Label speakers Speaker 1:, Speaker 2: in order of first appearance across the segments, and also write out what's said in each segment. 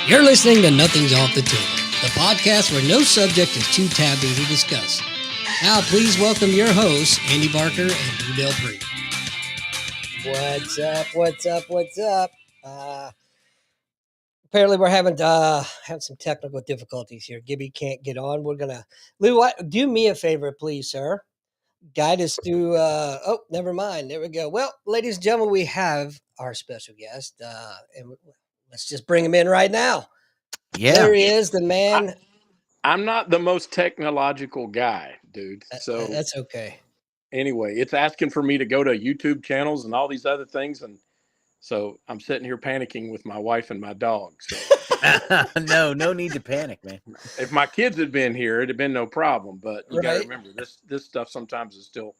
Speaker 1: You're listening to Nothing's Off the Table, the podcast where no subject is too taboo to discuss. Now, please welcome your hosts, Andy Barker and Drew Del Pree. What's up? What's up? What's up? Apparently, we're having some technical difficulties here. Gibby can't get on. We're gonna Lou. Do me a favor, please, sir. Guide us through. Oh, never mind. There we go. Well, ladies and gentlemen, we have our special guest, and let's just bring him in right now.
Speaker 2: Yeah.
Speaker 1: There he is, the man.
Speaker 3: I'm not the most technological guy, dude. So
Speaker 1: That's okay.
Speaker 3: anyway, it's asking for me to go to YouTube channels and all these other things, and so I'm sitting here panicking with my wife and my dog. So
Speaker 2: No need to panic, man.
Speaker 3: if my kids had been here, it'd have been no problem. But you got to remember, this stuff sometimes is still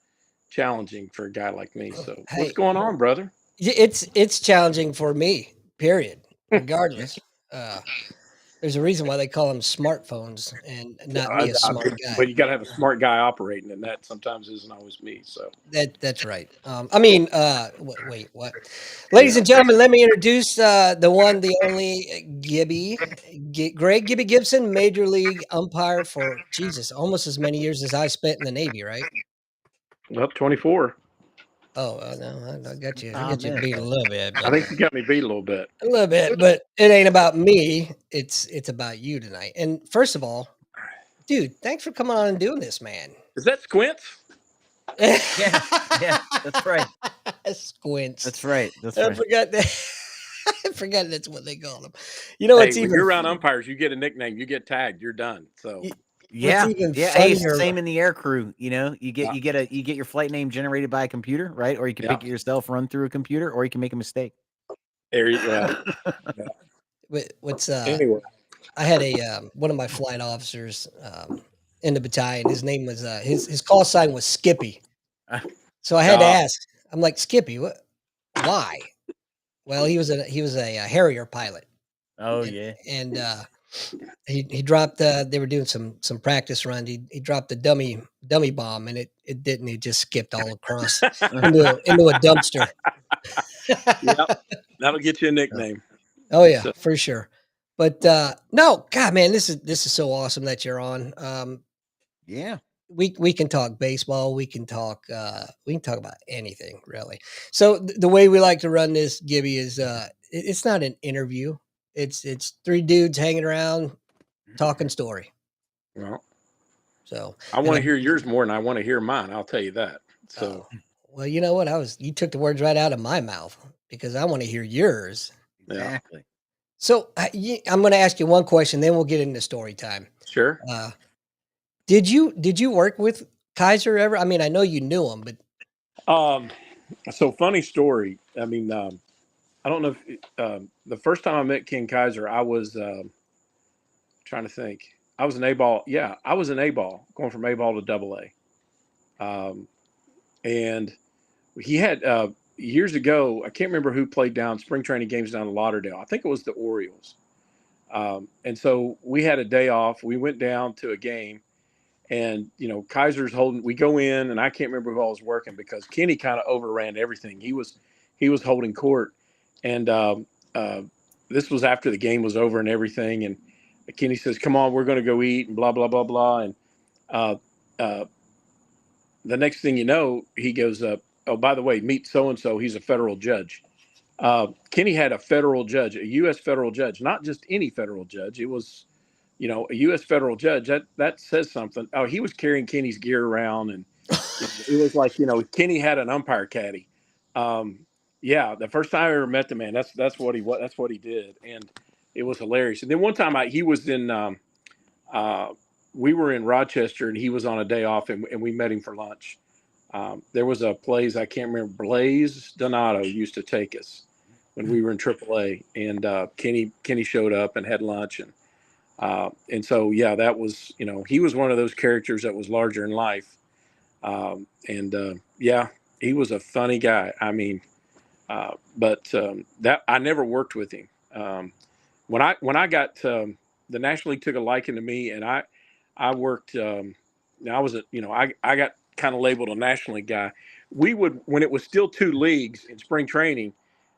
Speaker 3: challenging for a guy like me. So
Speaker 1: Hey,
Speaker 3: what's going on, brother?
Speaker 1: It's challenging for me. Period. Regardless. There's a reason why they call them smartphones and not me a smart guy.
Speaker 3: But you got to have a smart guy operating, and that sometimes isn't always me. So
Speaker 1: that's right. Wait, what? Ladies and gentlemen, let me introduce the one, the only Gibby, Greg Gibby Gibson, Major League umpire for almost as many years as I spent in the Navy, right?
Speaker 3: Up 24.
Speaker 1: Oh no, I got you. I got you beat a little bit.
Speaker 3: I think you got me beat a little bit.
Speaker 1: A little bit, but it ain't about me. It's about you tonight. And first of all, dude, thanks for coming on and doing this, man.
Speaker 3: Is that Squints?
Speaker 2: Yeah, that's right.
Speaker 1: Squints.
Speaker 2: That's right.
Speaker 1: I forgot that. I forgot that's what they call them. You know,
Speaker 3: when you're around umpires, you get a nickname, you get tagged, you're done. So
Speaker 2: yeah. Hey, it's the same in the air crew. You know, you get your flight name generated by a computer, right? Or you can pick it yourself, run through a computer, or you can make a mistake.
Speaker 3: There you go.
Speaker 1: Anyway, I had one of my flight officers in the battalion. His name was his call sign was Skippy. So I had to ask. I'm like, Skippy, what? Why? Well, he was a Harrier pilot.
Speaker 2: Oh
Speaker 1: and he dropped. They were doing some practice runs. He dropped the dummy bomb, and it didn't. He just skipped all across into a dumpster.
Speaker 3: Yep, that'll get you a nickname.
Speaker 1: Oh yeah, for sure. But no, God, man, this is so awesome that you're on.
Speaker 2: Yeah.
Speaker 1: We can talk baseball. We can talk about anything really. So the way we like to run this, Gibby, is it's not an interview. It's three dudes hanging around talking story.
Speaker 3: Well,
Speaker 1: so
Speaker 3: I want to hear yours more than I want to hear mine. I'll tell you that. So,
Speaker 1: well, you know what? You took the words right out of my mouth because I want to hear yours.
Speaker 2: Exactly.
Speaker 1: So I'm going to ask you one question, then we'll get into story time.
Speaker 3: Sure.
Speaker 1: Did you work with Kaiser ever? I mean, I know you knew him, but
Speaker 3: so funny story. I mean, I don't know if the first time I met Ken Kaiser, I was trying to think. I was an A ball. Yeah, I was an A ball, going from A ball to double A. And he had years ago, I can't remember who played down spring training games down in Lauderdale. I think it was the Orioles. And so we had a day off. We went down to a game. And, Kaiser's holding, we go in, and I can't remember who I was working because Kenny kind of overran everything. He was holding court. And this was after the game was over and everything. And Kenny says, come on, we're going to go eat and blah, blah, blah, blah. And the next thing you know, he goes, oh, by the way, meet so-and-so. He's a federal judge. Kenny had a federal judge, a U.S. federal judge, not just any federal judge. It was a U.S. federal judge, that says something. Oh, he was carrying Kenny's gear around, and it was like, Kenny had an umpire caddy. Yeah, the first time I ever met the man, that's what he did, and it was hilarious. And then one time he was in, we were in Rochester, and he was on a day off, and we met him for lunch. There was a place, I can't remember, Blaze Donato used to take us when we were in AAA, and Kenny showed up and had lunch, and so, yeah, that was, he was one of those characters that was larger in life. Yeah, he was a funny guy. I mean, but that I never worked with him. When I got, the National League took a liking to me, and I worked, I was I got kind of labeled a National League guy. We would, when it was still two leagues in spring training.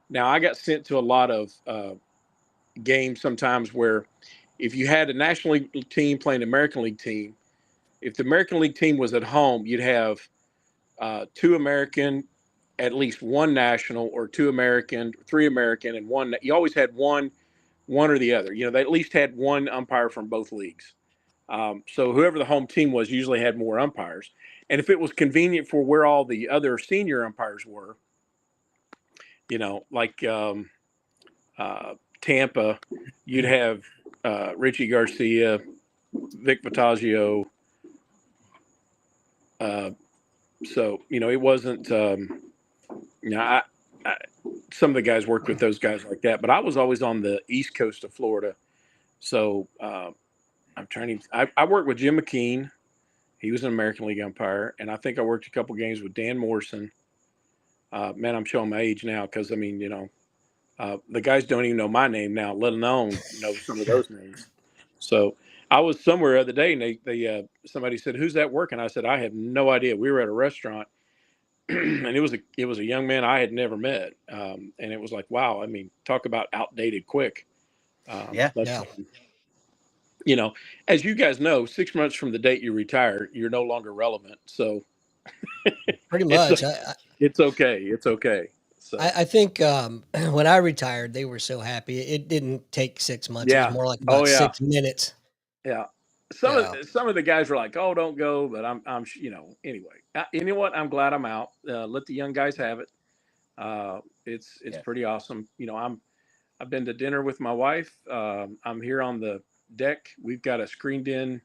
Speaker 3: Now I got sent to a lot of, games sometimes where if you had a National League team playing an American League team, if the American League team was at home, you'd have 2 American, at least 1 national, or 2 American, 3 American, and 1. You always had one or the other. They at least had 1 umpire from both leagues. So whoever the home team was usually had more umpires. And if it was convenient for where all the other senior umpires were, like Tampa, you'd have Richie Garcia, Vic Vitaggio. So it wasn't. Some of the guys worked with those guys like that, but I was always on the East Coast of Florida. So I'm trying to. I worked with Jim McKean. He was an American League umpire, and I think I worked a couple games with Dan Morrison. Man, I'm showing my age now because the guys don't even know my name now, let alone some of those names. So I was somewhere the other day, and they somebody said, "Who's that working?" I said, "I have no idea." We were at a restaurant, and it was a young man I had never met, and it was like, wow. I mean, talk about outdated quick.
Speaker 2: Yeah.
Speaker 3: As you guys know, 6 months from the date you retire, you're no longer relevant. So
Speaker 1: pretty much,
Speaker 3: it's okay. It's okay. So
Speaker 1: I think when I retired, they were so happy. It didn't take 6 months.
Speaker 3: Yeah.
Speaker 1: It was more like about 6 minutes.
Speaker 3: Yeah. Some of the guys were like, "Oh, don't go," but I'm anyway. You know what? I'm glad I'm out. Let the young guys have it. It's pretty awesome. I've been to dinner with my wife. I'm here on the deck. We've got a screened in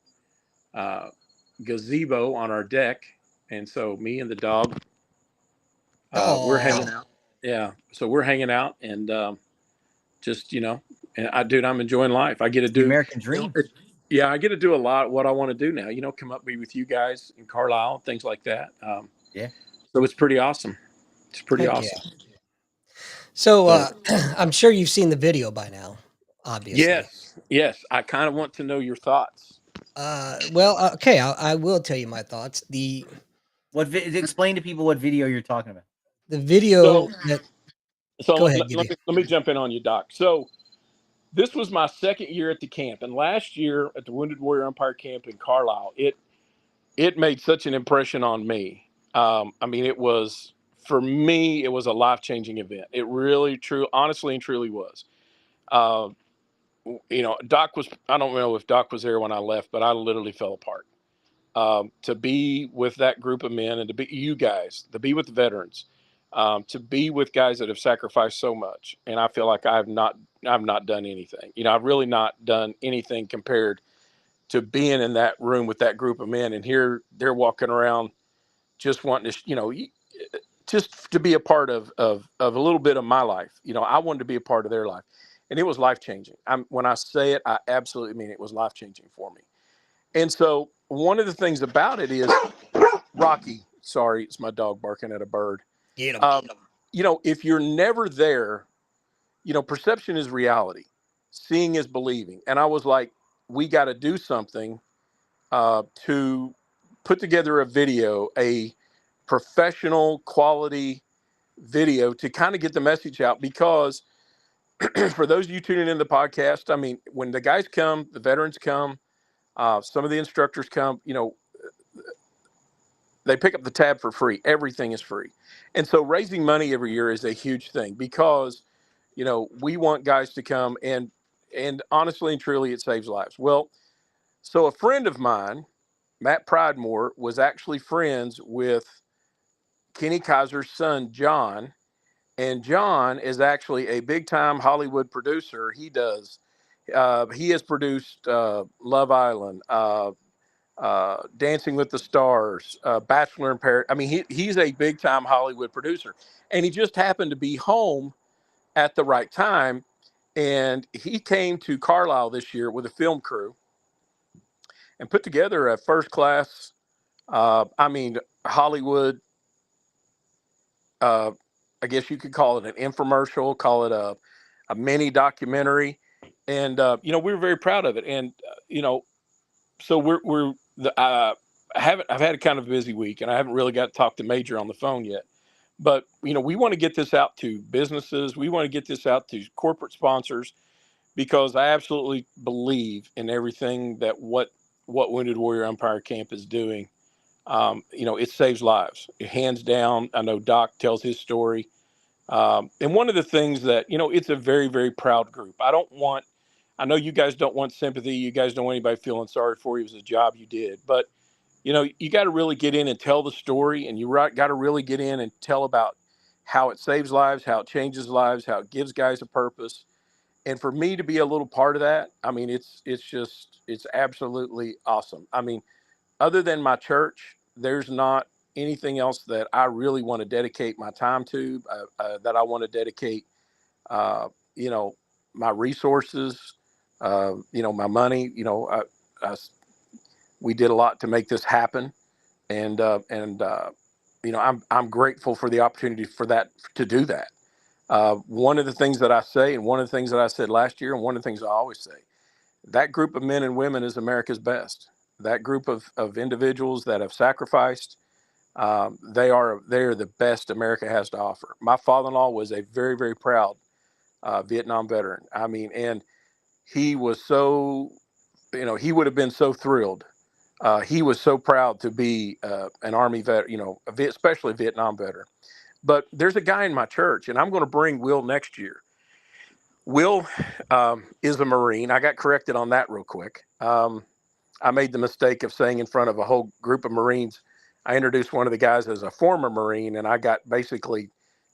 Speaker 3: gazebo on our deck, and so me and the dog, we're hanging out. Yeah, so we're hanging out, and just and I'm enjoying life. I get to do
Speaker 2: the American dream.
Speaker 3: Yeah, I get to do a lot of what I want to do now. Come up, be with you guys in Carlisle, things like that. So it's pretty awesome. It's pretty awesome.
Speaker 1: Yeah. So I'm sure you've seen the video by now, obviously.
Speaker 3: Yes. I kind of want to know your thoughts.
Speaker 1: Well, okay, I will tell you my thoughts.
Speaker 2: Explain to people what video you're talking about.
Speaker 1: The video
Speaker 3: Go ahead, let me jump in on you, Doc. So this was my second year at the camp, and last year at the Wounded Warrior Umpire Camp in Carlisle, it made such an impression on me. For me, it was a life-changing event. It really, honestly and truly was. Doc was, I don't know if Doc was there when I left, but I literally fell apart. To be with that group of men and to be you guys, to be with the veterans, to be with guys that have sacrificed so much. And I feel like I've not done anything. I've really not done anything compared to being in that room with that group of men. And here they're walking around just wanting to, just to be a part of a little bit of my life. I wanted to be a part of their life. And it was life-changing. When I say it, I absolutely mean it was life-changing for me. And so one of the things about it is, Rocky, sorry, it's my dog barking at a bird.
Speaker 1: Get him.
Speaker 3: If you're never there, perception is reality. Seeing is believing. And I was like, we got to do something to put together a video, a professional quality video to kind of get the message out, because for those of you tuning in the podcast, I mean, when the guys come, the veterans come, some of the instructors come, they pick up the tab for free. Everything is free. And so raising money every year is a huge thing because, we want guys to come and honestly and truly it saves lives. Well, so a friend of mine, Matt Pridemore, was actually friends with Kenny Kaiser's son, John. And John is actually a big time Hollywood producer. He has produced Love Island, Dancing with the Stars, Bachelor in Paradise. I mean, he's a big time Hollywood producer, and he just happened to be home at the right time. And he came to Carlisle this year with a film crew and put together a first class, Hollywood, I guess you could call it an infomercial, call it a mini documentary. And, we were very proud of it. And, so I've had a kind of busy week and I haven't really got to talk to Major on the phone yet, but we want to get this out to businesses. We want to get this out to corporate sponsors. because I absolutely believe in everything that what Wounded Warrior Umpire Camp is doing. It saves lives, hands down. I know Doc tells his story. And one of the things that, it's a very, very proud group. I know you guys don't want sympathy. You guys don't want anybody feeling sorry for you. It was a job you did. But, you got to really get in and tell the story. And you got to really get in and tell about how it saves lives, how it changes lives, how it gives guys a purpose. And for me to be a little part of that, I mean, it's absolutely awesome. I mean, other than my church, there's not anything else that I really want to dedicate my time to, that I want to dedicate, uh, you know, my resources, my money. I, we did a lot to make this happen, and I'm grateful for the opportunity for that to do that. One of the things that I say, and one of the things that I said last year, and one of the things I always say, that group of men and women is America's best. That group of individuals that have sacrificed, they are the best America has to offer. My father-in-law was a very, very proud Vietnam veteran. I mean, and he was so, he would have been so thrilled. He was so proud to be an Army vet, especially a Vietnam veteran. But there's a guy in my church, and I'm going to bring Will next year. Will is a Marine. I got corrected on that real quick. I made the mistake of saying in front of a whole group of Marines, I introduced one of the guys as a former Marine, and I got basically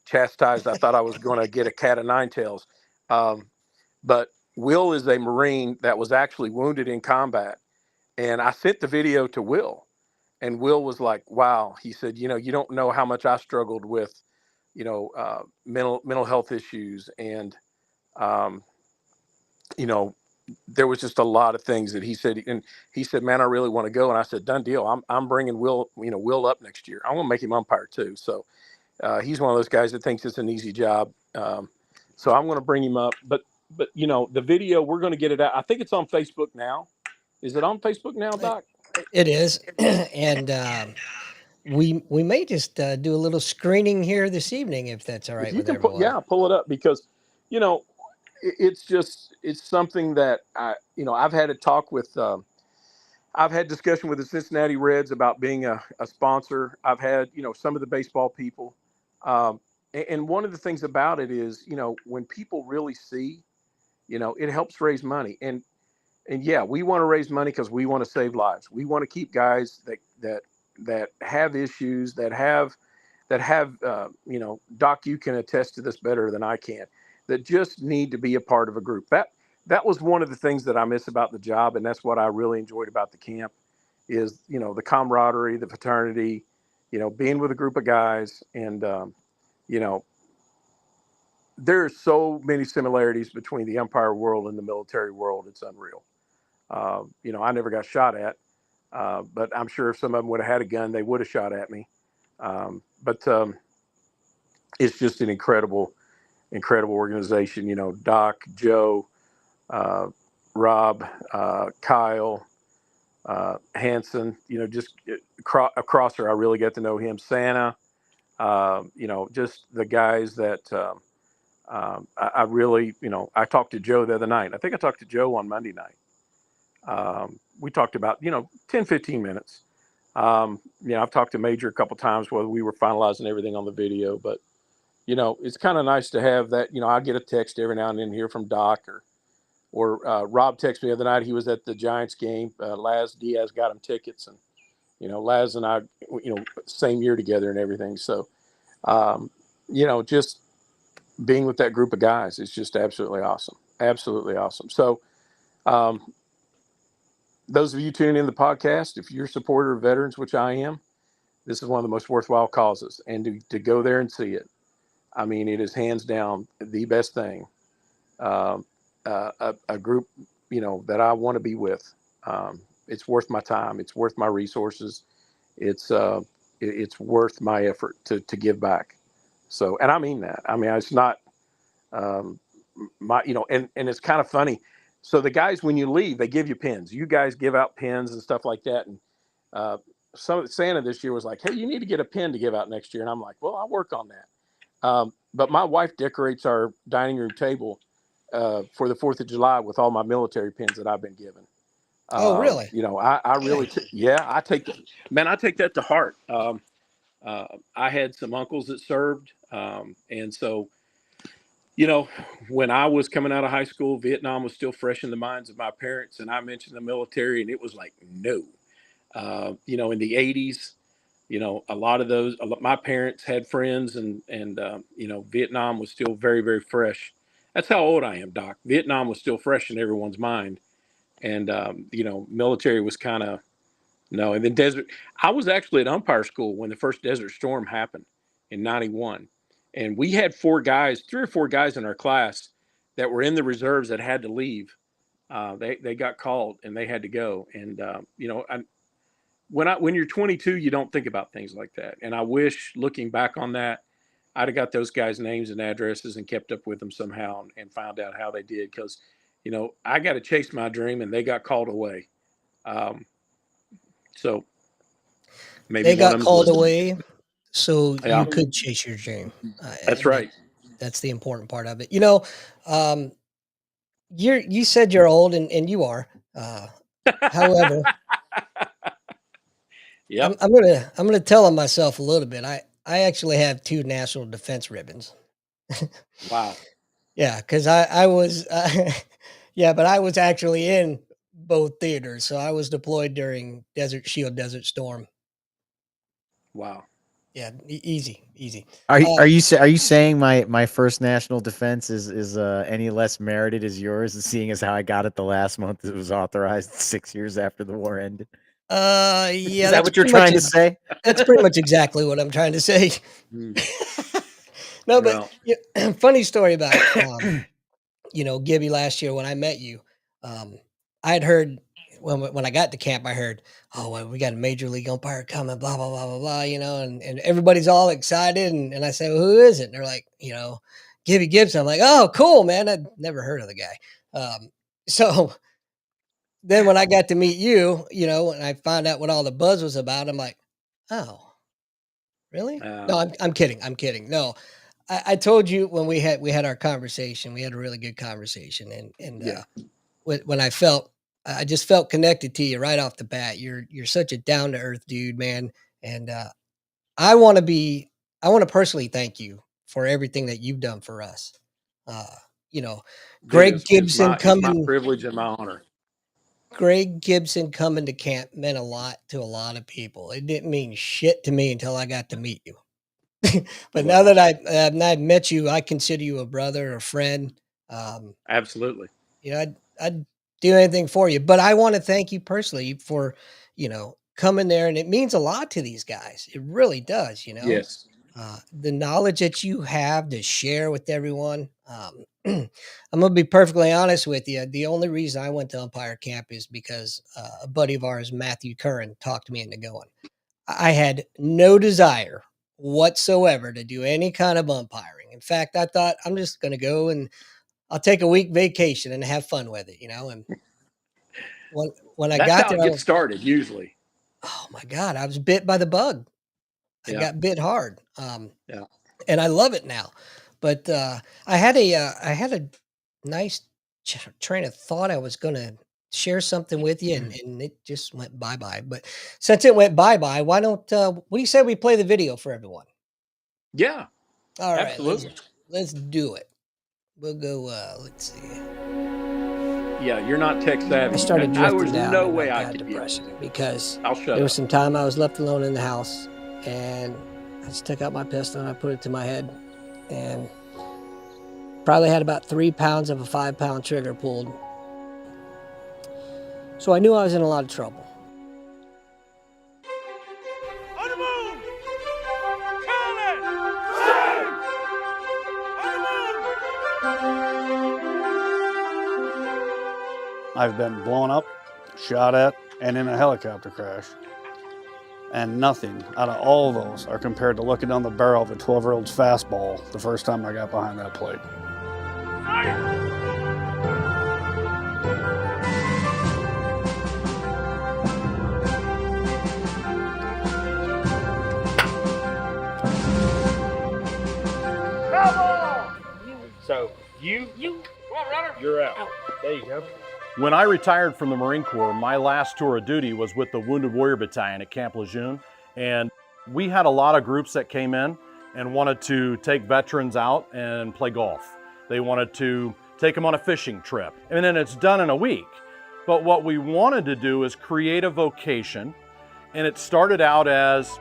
Speaker 3: chastised. I thought I was going to get a cat of nine tails. But Will is a Marine that was actually wounded in combat. And I sent the video to Will, and Will was like, wow. He said, you don't know how much I struggled with, mental health issues. And, um, you know, there was just a lot of things that he said, and he said, man, I really want to go. And I said, done deal. I'm bringing Will up next year. I want to make him umpire too. So he's one of those guys that thinks it's an easy job. So I'm going to bring him up, but the video, we're going to get it out. I think it's on Facebook now. Is it on Facebook now, Doc?
Speaker 1: It is. And we may just do a little screening here this evening, if that's all
Speaker 3: If
Speaker 1: right
Speaker 3: you
Speaker 1: with
Speaker 3: can
Speaker 1: everyone.
Speaker 3: pull it up, because, it's something that I've had a talk with, I've had discussion with the Cincinnati Reds about being a sponsor. I've had, some of the baseball people. And one of the things about it is, when people really see, it helps raise money. And yeah, we want to raise money because we want to save lives. We want to keep guys that have issues, that have, Doc, you can attest to this better than I can, that just need to be a part of a group. That was one of the things that I miss about the job, and that's what I really enjoyed about the camp is, the camaraderie, the fraternity, being with a group of guys. And you know, there are so many similarities between the umpire world and the military world. It's unreal. I never got shot at, but I'm sure if some of them would have had a gun, they would have shot at me. But it's just an incredible, incredible organization. Doc, Joe, Rob, Kyle, Hanson, just a crosser. I really got to know him. Santa, just the guys that I really, I talked to Joe the other night. I think I talked to Joe on Monday night. We talked about, 10, 15 minutes. I've talked to Major a couple times while we were finalizing everything on the video, but, it's kind of nice to have that. I get a text every now and then here from Doc, or Rob texted me the other night. He was at the Giants game. Laz Diaz got him tickets, and, Laz and I, same year together and everything. So, just being with that group of guys is just absolutely awesome. Absolutely awesome. So, those of you tuning in the podcast, if you're a supporter of veterans, which I am, this is one of the most worthwhile causes. And to go there and see it, I mean, it is hands down the best thing. A group, that I want to be with. It's worth my time. It's worth my resources. It's worth my effort to give back. So, and I mean that. I mean, it's not and it's kind of funny. So the guys, when you leave, they give you pins. You guys give out pins and stuff like that. And Santa this year was like, hey, you need to get a pin to give out next year. And I'm like, well, I'll work on that. But my wife decorates our dining room table for the 4th of July with all my military pins that I've been given.
Speaker 1: Oh, really?
Speaker 3: I really, I take that, man, I take that to heart. I had some uncles that served. And so, when I was coming out of high school, Vietnam was still fresh in the minds of my parents. And I mentioned the military, and it was like, no. In the 80s, my parents had friends, and Vietnam was still very, very fresh. That's how old I am, Doc. Vietnam was still fresh in everyone's mind. And, military was kind of, no. And then I was actually at umpire school when the first Desert Storm happened in 91. And we had 3 or 4 guys in our class that were in the reserves that had to leave. They got called and they had to go. And, when you're 22, you don't think about things like that. And I wish, looking back on that, I'd have got those guys' names and addresses and kept up with them somehow and found out how they did. Because, I got to chase my dream, and they got called away. So maybe
Speaker 1: they got called away, so
Speaker 3: Yeah.
Speaker 1: you could chase your dream.
Speaker 3: That's right.
Speaker 1: That's the important part of it. You said you're old, and you are. However,
Speaker 3: Yeah.
Speaker 1: I'm gonna tell on myself a little bit. I actually have 2 national defense ribbons.
Speaker 3: Wow.
Speaker 1: Yeah, because I was, yeah, but I was actually in both theaters. So I was deployed during Desert Desert Storm.
Speaker 3: Wow.
Speaker 1: Yeah, easy.
Speaker 2: Are you saying my first national defense is any less merited as yours, seeing as how I got it the last month it was authorized 6 years after the war ended?
Speaker 1: Yeah,
Speaker 2: is that what you're trying to say?
Speaker 1: That's pretty much exactly what I'm trying to say. No, but funny story about Gibby last year when I met you. I had heard when I got to camp, I heard, oh, well, we got a major league umpire coming, blah, blah, blah, blah, blah, and everybody's all excited. And I say, well, who is it? And they're like, Gibby Gibson. I'm like, oh, cool, man. I'd never heard of the guy. So then when I got to meet you, and I found out what all the buzz was about, I'm like, oh, really? No, I'm kidding. I'm kidding. No, I told you when we had our conversation, we had a really good conversation. And when I just felt connected to you right off the bat. You're such a down to earth dude, man. And I want to personally thank you for everything that you've done for us. Greg Gibson
Speaker 3: coming. It's my privilege and my honor.
Speaker 1: Greg Gibson coming to camp meant a lot to a lot of people. It didn't mean shit to me until I got to meet you. But now that I've met you, I consider you a brother, a friend.
Speaker 3: Absolutely.
Speaker 1: I'd do anything for you. But I want to thank you personally for, coming there. And it means a lot to these guys. It really does,
Speaker 3: Yes.
Speaker 1: The knowledge that you have to share with everyone. I'm going to be perfectly honest with you. The only reason I went to umpire camp is because a buddy of ours, Matthew Curran, talked me into going. I had no desire whatsoever to do any kind of umpiring. In fact, I thought I'm just going to go and I'll take a week vacation and have fun with it, and when I got there,
Speaker 3: it gets started usually.
Speaker 1: Oh my God, I was bit by the bug. I got bit hard. And I love it now. But I had a nice train of thought. I was going to share something with you, and it just went bye-bye. But since it went bye-bye, why don't what do you say we play the video for everyone?
Speaker 3: Yeah.
Speaker 1: All right.
Speaker 3: Absolutely.
Speaker 1: Let's do it. We'll go, let's see.
Speaker 3: Yeah, you're not tech savvy.
Speaker 1: I started drifting
Speaker 3: There was
Speaker 1: down.
Speaker 3: no way I could
Speaker 1: depression because
Speaker 3: I'll shut
Speaker 1: there
Speaker 3: up.
Speaker 1: was some time I was left alone in the house, and I just took out my pistol and I put it to my head, and probably had about 3 pounds of a 5-pound trigger pulled. So I knew I was in a lot of trouble.
Speaker 4: On the move! Call it!
Speaker 5: I've been blown up, shot at, and in a helicopter crash. And nothing out of all those are compared to looking down the barrel of a 12-year-old's fastball the first time I got behind that plate.
Speaker 4: So you
Speaker 6: You're out. There you go. When I retired from the Marine Corps, my last tour of duty was with the Wounded Warrior Battalion at Camp Lejeune. And we had a lot of groups that came in and wanted to take veterans out and play golf. They wanted to take them on a fishing trip. And then it's done in a week. But what we wanted to do is create a vocation. And it started out as,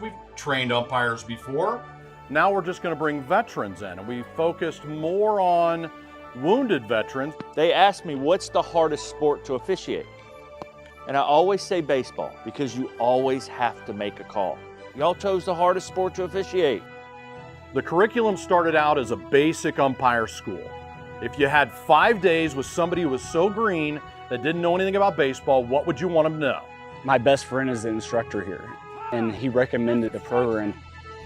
Speaker 6: we've trained umpires before. Now we're just going to bring veterans in. And we focused more on wounded veterans.
Speaker 7: They ask me, what's the hardest sport to officiate? And I always say baseball, because you always have to make a call. Y'all chose the hardest sport to officiate.
Speaker 6: The curriculum started out as a basic umpire school. If you had 5 days with somebody who was so green that didn't know anything about baseball, what would you want them to know?
Speaker 8: My best friend is the instructor here, and he recommended the program.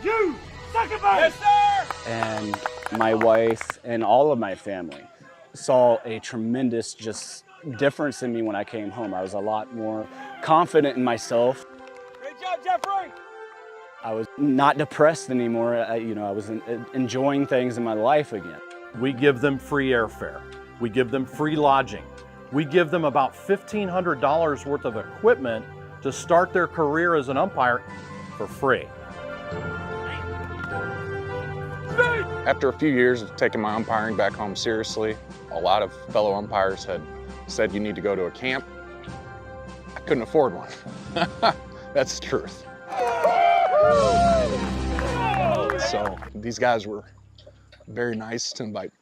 Speaker 4: You, second base! Yes, sir!
Speaker 8: And my wife and all of my family saw a tremendous difference in me when I came home. I was a lot more confident in myself.
Speaker 4: Great job, Jeffrey!
Speaker 8: I was not depressed anymore. I was enjoying things in my life again.
Speaker 6: We give them free airfare. We give them free lodging. We give them about $1,500 worth of equipment to start their career as an umpire for free.
Speaker 9: After a few years of taking my umpiring back home seriously, a lot of fellow umpires had said you need to go to a camp. I couldn't afford one. That's the truth. So these guys were very nice to invite me.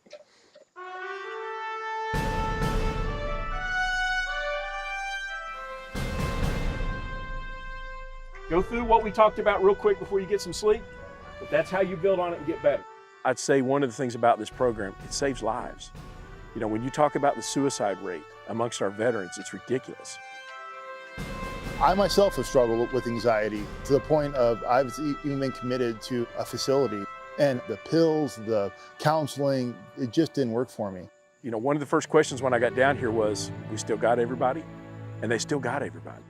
Speaker 6: Go through what we talked about real quick before you get some sleep, but that's how you build on it and get better. I'd say one of the things about this program, it saves lives. You know, when you talk about the suicide rate amongst our veterans, it's ridiculous.
Speaker 10: I myself have struggled with anxiety to the point of I've even been committed to a facility, and the pills, the counseling, it just didn't work for me.
Speaker 6: You know, one of the first questions when I got down here was, we still got everybody? And they still got everybody.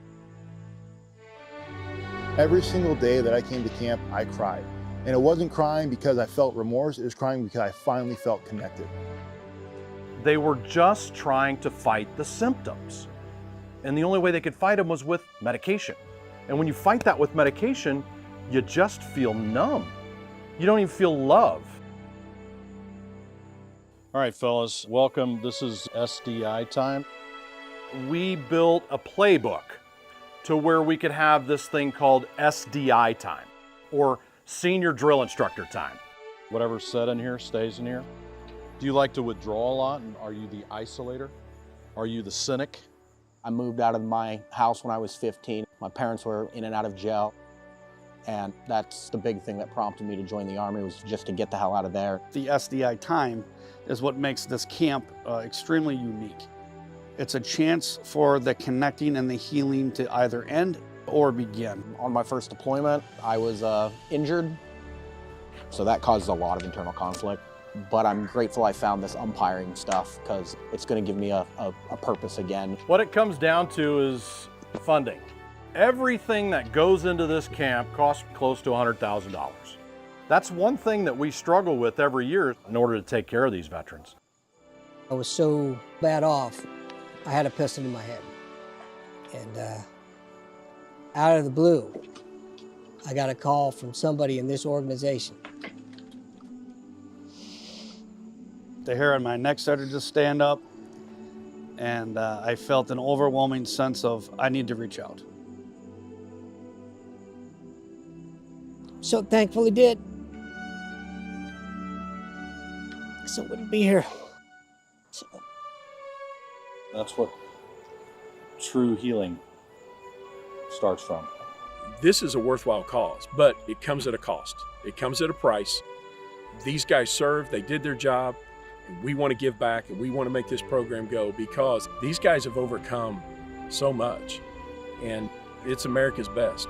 Speaker 10: Every single day that I came to camp, I cried. And it wasn't crying because I felt remorse, it was crying because I finally felt connected.
Speaker 6: They were just trying to fight the symptoms. And the only way they could fight them was with medication. And when you fight that with medication, you just feel numb. You don't even feel love. All right, fellas, welcome. This is SDI time. We built a playbook to where we could have this thing called SDI time, or senior drill instructor time. Whatever's said in here stays in here. Do you like to withdraw a lot? And are you the isolator? Are you the cynic?
Speaker 11: I moved out of my house when I was 15. My parents were in and out of jail. And that's the big thing that prompted me to join the Army, was just to get the hell out of there.
Speaker 5: The SDI time is what makes this camp extremely unique. It's a chance for the connecting and the healing to either end or begin.
Speaker 11: On my first deployment, I was injured, so that caused a lot of internal conflict. But I'm grateful I found this umpiring stuff, because it's going to give me a purpose again.
Speaker 6: What it comes down to is funding. Everything that goes into this camp costs close to $100,000. That's one thing that we struggle with every year in order to take care of these veterans.
Speaker 1: I was so bad off, I had a pistol in my head. And out of the blue, I got a call from somebody in this organization.
Speaker 5: The hair on my neck started to stand up, and I felt an overwhelming sense of, I need to reach out.
Speaker 1: So thankfully did. So I wouldn't be here. So.
Speaker 6: That's what true healing starts from.
Speaker 3: This is a worthwhile cause, but it comes at a cost. It comes at a price. These guys served, they did their job, and we want to give back, and we want to make this program go, because these guys have overcome so much, and it's America's best.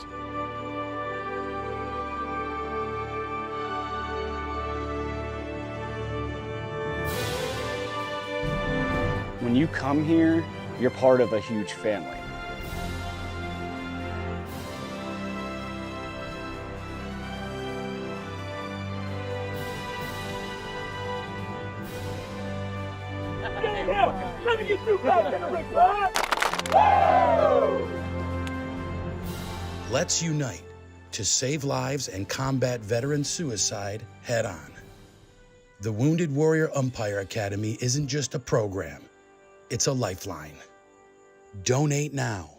Speaker 8: When you come here, you're part of a huge family.
Speaker 4: Let me get you back in the ring, bud.
Speaker 12: Let's unite to save lives and combat veteran suicide head on. The Wounded Warrior Umpire Academy isn't just a program, it's a lifeline. Donate now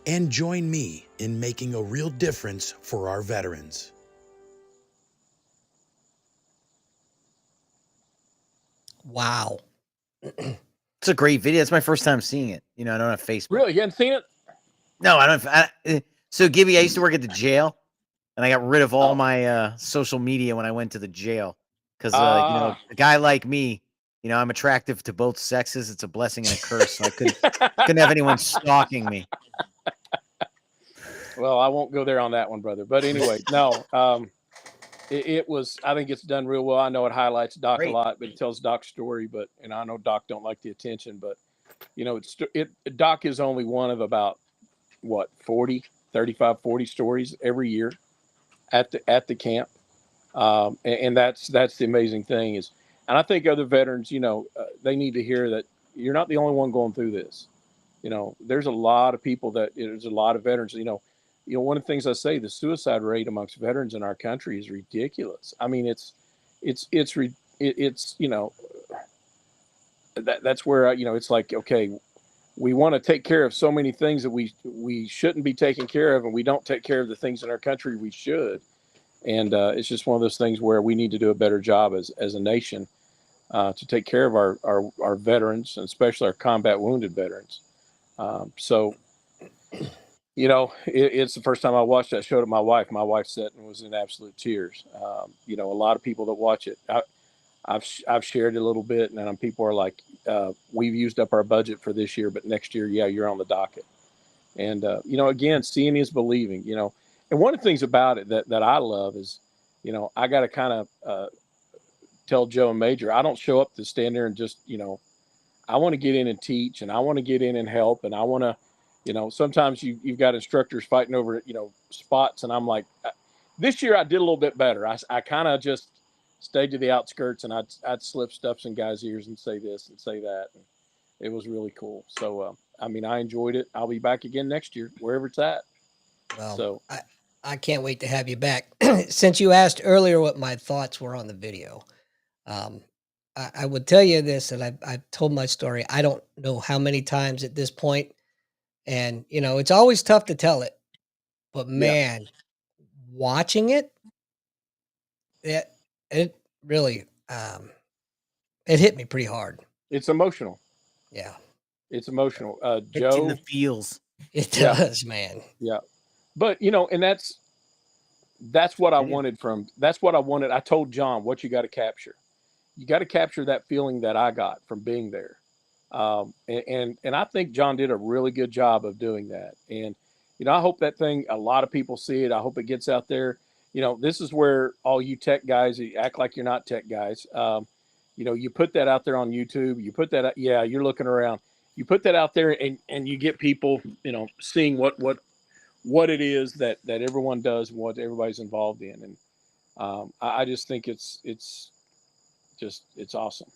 Speaker 12: and join me in making a real difference for our veterans.
Speaker 1: Wow.
Speaker 2: It's a great video. It's my first time seeing it. You know, I don't have Facebook.
Speaker 3: Really? You hadn't seen it?
Speaker 2: No, I don't. So, Gibby, I used to work at the jail, and I got rid of all my social media when I went to the jail. Because, you know, a guy like me, you know, I'm attractive to both sexes. It's a blessing and a curse. So I couldn't have anyone stalking me.
Speaker 3: Well, I won't go there on that one, brother. But anyway, no. It was, I think it's done real well. I know it highlights Doc a lot, but it tells Doc's story. But, and I know Doc don't like the attention, but, you know, Doc is only one of about, what, 35, 40 stories every year at the camp. And that's the amazing thing is, and I think other veterans, you know, they need to hear that you're not the only one going through this. You know, there's a lot of people there's a lot of veterans, you know, one of the things I say, the suicide rate amongst veterans in our country is ridiculous. I mean, it's, you know, that's where, you know, it's like, okay, we want to take care of so many things that we shouldn't be taking care of, and we don't take care of the things in our country we should. And it's just one of those things where we need to do a better job as a nation to take care of our veterans, and especially our combat wounded veterans. So, you know, it's the first time I watched that, showed it my wife. My wife sat and was in absolute tears. You know, a lot of people that watch it, I've shared it a little bit, and people are like, we've used up our budget for this year, but next year, yeah, you're on the docket. And, you know, again, seeing is believing, you know. And one of the things about it that I love is, you know, I got to kind of tell Joe and Major, I don't show up to stand there and just, you know, I want to get in and teach, and I want to get in and help, and I want to, you know, sometimes you've got instructors fighting over, you know, spots, and I'm like, this year I did a little bit better. I kind of just stayed to the outskirts, and I'd slip stuff in guys' ears and say this and say that. And it was really cool. So, I mean, I enjoyed it. I'll be back again next year, wherever it's at.
Speaker 1: Well,
Speaker 3: so
Speaker 1: I can't wait to have you back. Since you asked earlier what my thoughts were on the video, I would tell you this, and I've told my story. I don't know how many times at this point, and you know it's always tough to tell it. But man, watching it really it hit me pretty hard.
Speaker 3: It's emotional.
Speaker 1: Yeah,
Speaker 3: it's emotional. Joe,
Speaker 2: it's in the feels.
Speaker 1: It does, man.
Speaker 3: Yeah, but you know, and that's what I wanted from. That's what I wanted. I told John, what you got to capture. You got to capture that feeling that I got from being there. And I think John did a really good job of doing that. And, you know, I hope that thing, a lot of people see it. I hope it gets out there. You know, this is where all you tech guys, you act like you're not tech guys. You know, you put that out there on YouTube, you put that out, yeah, you're looking around, you put that out there and you get people, you know, seeing what it is that everyone does and what everybody's involved in. And I just think it's awesome.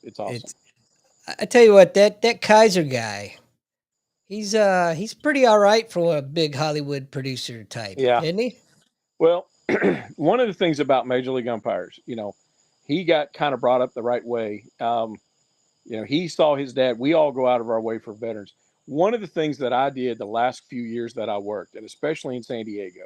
Speaker 3: It's awesome.
Speaker 1: I tell you what, that Kaiser guy, he's pretty all right for a big Hollywood producer type, isn't he?
Speaker 3: Well, one of the things about Major League umpires, you know, he got kind of brought up the right way. You know, he saw his dad. We all go out of our way for veterans. One of the things that I did the last few years that I worked, and especially in San Diego,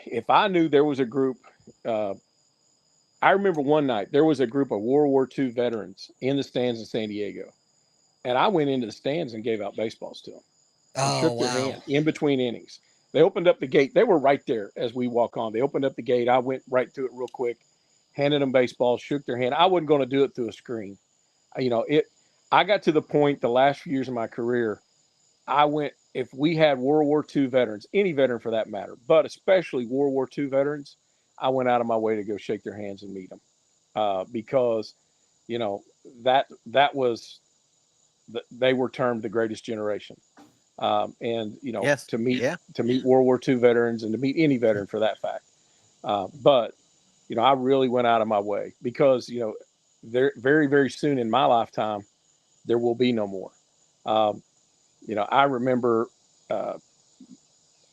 Speaker 3: if I knew there was a group, I remember one night there was a group of World War II veterans in the stands in San Diego, and I went into the stands and gave out baseballs to them. And shook their hand in between innings. They opened up the gate. They were right there as we walk on. They opened up the gate. I went right through it real quick, handed them baseballs, shook their hand. I wasn't going to do it through a screen. You know, I got to the point the last few years of my career, if we had World War II veterans, any veteran for that matter, but especially World War II veterans, I went out of my way to go shake their hands and meet them because, you know, that was, they were termed the greatest generation. And, you know, to meet World War II veterans and to meet any veteran for that fact. But, you know, I really went out of my way because, you know, very, very, very soon in my lifetime, there will be no more. I remember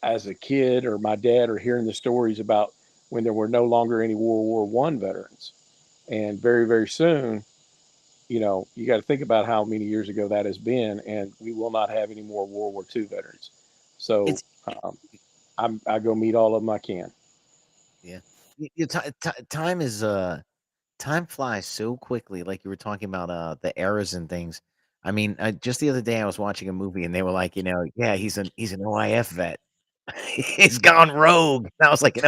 Speaker 3: as a kid, or my dad, or hearing the stories about when there were no longer any World War One veterans, and very, very soon, you got to think about how many years ago that has been, and we will not have any more World War II veterans. So I go meet all of them I can.
Speaker 2: Yeah, time is time flies so quickly. Like you were talking about the eras and things. I mean, just the other day I was watching a movie and they were like, yeah, he's an OIF vet. He's gone rogue. And I was like,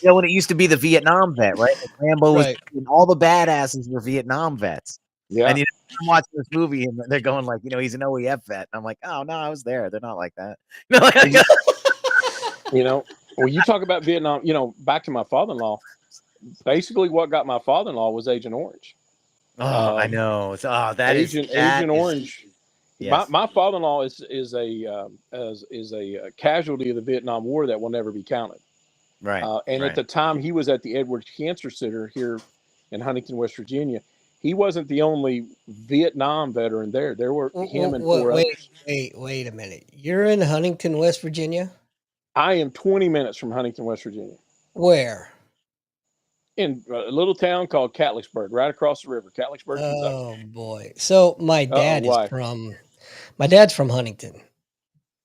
Speaker 2: when it used to be the Vietnam vet, right? Like Rambo was,
Speaker 1: Right.
Speaker 2: and all the badasses were Vietnam vets.
Speaker 3: Yeah.
Speaker 2: And I'm watching this movie and they're going like, he's an OEF vet. And I'm like, oh no, I was there. They're not like that.
Speaker 3: When you talk about Vietnam, back to my father-in-law, basically what got my father-in-law was Agent Orange.
Speaker 2: I know. That
Speaker 3: Agent Orange. Yes. My father-in-law is a casualty of the Vietnam War that will never be counted.
Speaker 2: Right.
Speaker 3: And
Speaker 2: right.
Speaker 3: At the time, he was at the Edwards Cancer Center here in Huntington, West Virginia. He wasn't the only Vietnam veteran there. There were him and four others.
Speaker 1: Wait a minute. You're in Huntington, West Virginia?
Speaker 3: I am 20 minutes from Huntington, West Virginia.
Speaker 1: Where?
Speaker 3: In a little town called Catlettsburg, right across the river. Catlettsburg, Kentucky.
Speaker 1: Oh boy! So my dad is from Huntington,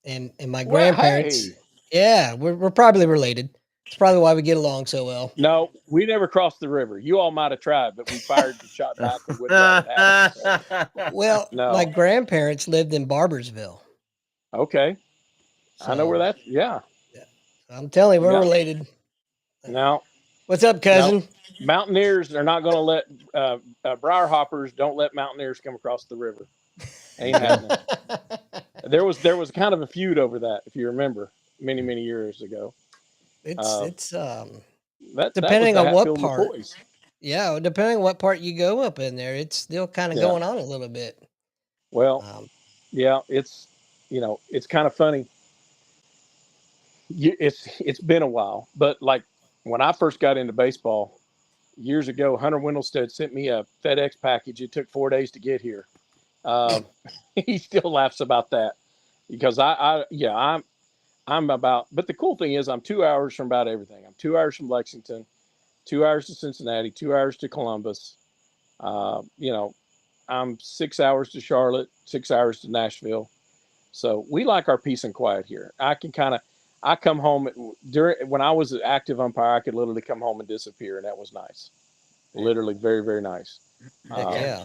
Speaker 1: and my grandparents.
Speaker 3: Hey.
Speaker 1: Yeah, we're probably related. It's probably why we get along so well.
Speaker 3: No, we never crossed the river. You all might have tried, but we fired the shot back and wouldn't let it happen.
Speaker 1: Well, my grandparents lived in Barbersville.
Speaker 3: Okay, I know where that's. Yeah,
Speaker 1: I'm telling you, we're related.
Speaker 3: Now.
Speaker 1: What's up, cousin?
Speaker 3: No, mountaineers are not going to let briar hoppers don't let mountaineers come across the river. Ain't happening. There was kind of a feud over that, if you remember, many years ago.
Speaker 1: It's depending on what part. Yeah, depending on what part you go up in there, it's still kind of going on a little bit.
Speaker 3: Well, yeah, it's kind of funny. It's been a while, but like. When I first got into baseball years ago, Hunter Wendelstedt sent me a FedEx package. It took 4 days to get here. He still laughs about that because I'm about. But the cool thing is, I'm 2 hours from about everything. I'm 2 hours from Lexington, 2 hours to Cincinnati, 2 hours to Columbus. I'm 6 hours to Charlotte, 6 hours to Nashville. So we like our peace and quiet here. I come home when I was an active umpire, I could literally come home and disappear, and that was nice. Literally, very, very nice.
Speaker 1: Yeah.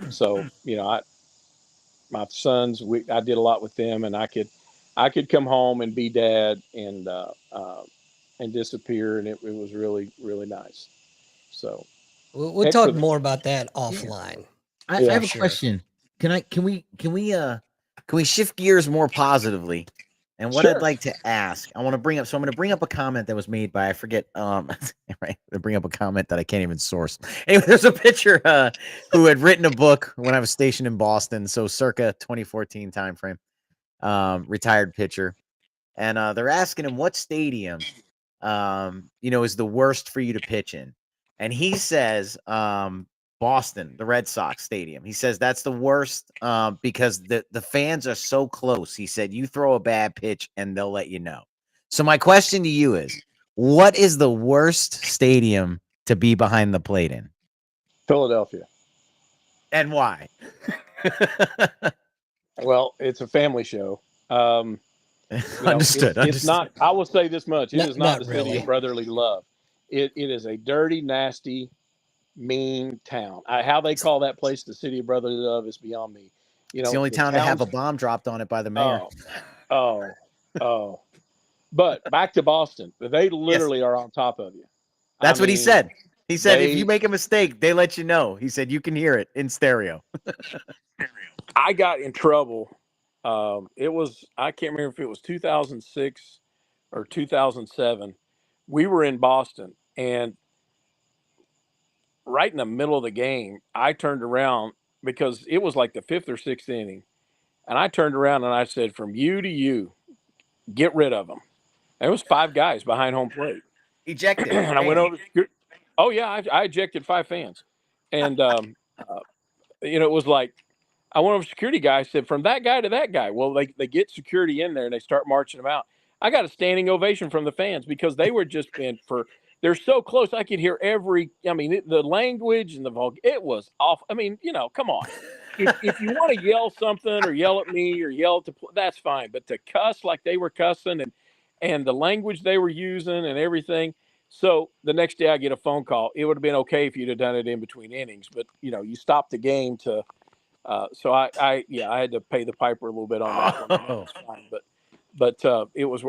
Speaker 3: So my sons, I did a lot with them, and I could come home and be dad and disappear, and it was really, really nice. So
Speaker 1: we'll talk more about that offline.
Speaker 2: I have a question. Can we shift gears more positively? And what I'd like to ask, I'm going to bring up a comment that was made by, I forget, right? To bring up a comment that I can't even source. Anyway, there's a pitcher who had written a book when I was stationed in Boston, so circa 2014 timeframe, retired pitcher. And they're asking him what stadium, is the worst for you to pitch in. And he says, Boston, the Red Sox stadium. He says that's the worst because the fans are so close. He said you throw a bad pitch and they'll let you know. So my question to you is, what is the worst stadium to be behind the plate in?
Speaker 3: Philadelphia.
Speaker 2: And why?
Speaker 3: Well, it's a family show.
Speaker 2: Understood.
Speaker 3: It's not. I will say this much: it is not the city of brotherly love. It is a dirty, nasty, mean town. How they call that place the city of brotherly love is beyond me.
Speaker 2: It's the only town to have a bomb dropped on it by the mayor.
Speaker 3: Oh. But back to Boston. They literally are on top of you.
Speaker 2: That's what he said. He said, if you make a mistake, they let you know. He said, you can hear it in stereo.
Speaker 3: I got in trouble. I can't remember if it was 2006 or 2007. We were in Boston, and right in the middle of the game, I turned around because it was like the 5th or 6th inning. And I turned around and I said, from you to you, get rid of them. There was 5 guys behind home plate.
Speaker 2: Ejected.
Speaker 3: And I went over. Oh, yeah, I ejected 5 fans. And it was like, one of the security guys said, from that guy to that guy. Well, they get security in there and they start marching them out. I got a standing ovation from the fans because they were just they're so close. I could hear the language and it was awful. I mean, come on. If you want to yell something or yell at me or yell at that's fine. But to cuss like they were cussing and the language they were using and everything. So the next day I get a phone call. It would have been okay if you'd have done it in between innings, but you stopped the game to. So I had to pay the piper a little bit on that one. That was fine, but it was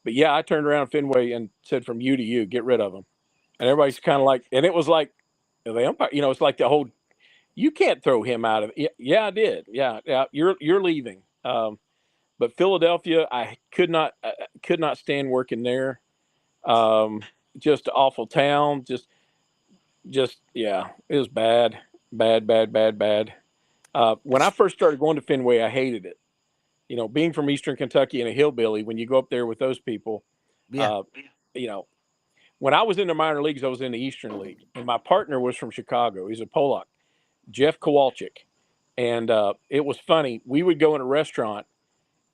Speaker 3: but yeah, I turned around Fenway and said, from you to you, get rid of them. And everybody's kind of like, and it was like the umpire, it's like the whole, you can't throw him out of it. Yeah, I did. Yeah. You're leaving. But Philadelphia, I could not stand working there. Just awful town. Just yeah, it was bad. When I first started going to Fenway, I hated it. Being from Eastern Kentucky and a hillbilly, when you go up there with those people,
Speaker 2: Yeah.
Speaker 3: When I was in the minor leagues, I was in the Eastern League, and my partner was from Chicago. He's a Polak, Jeff Kowalczyk. And it was funny. We would go in a restaurant,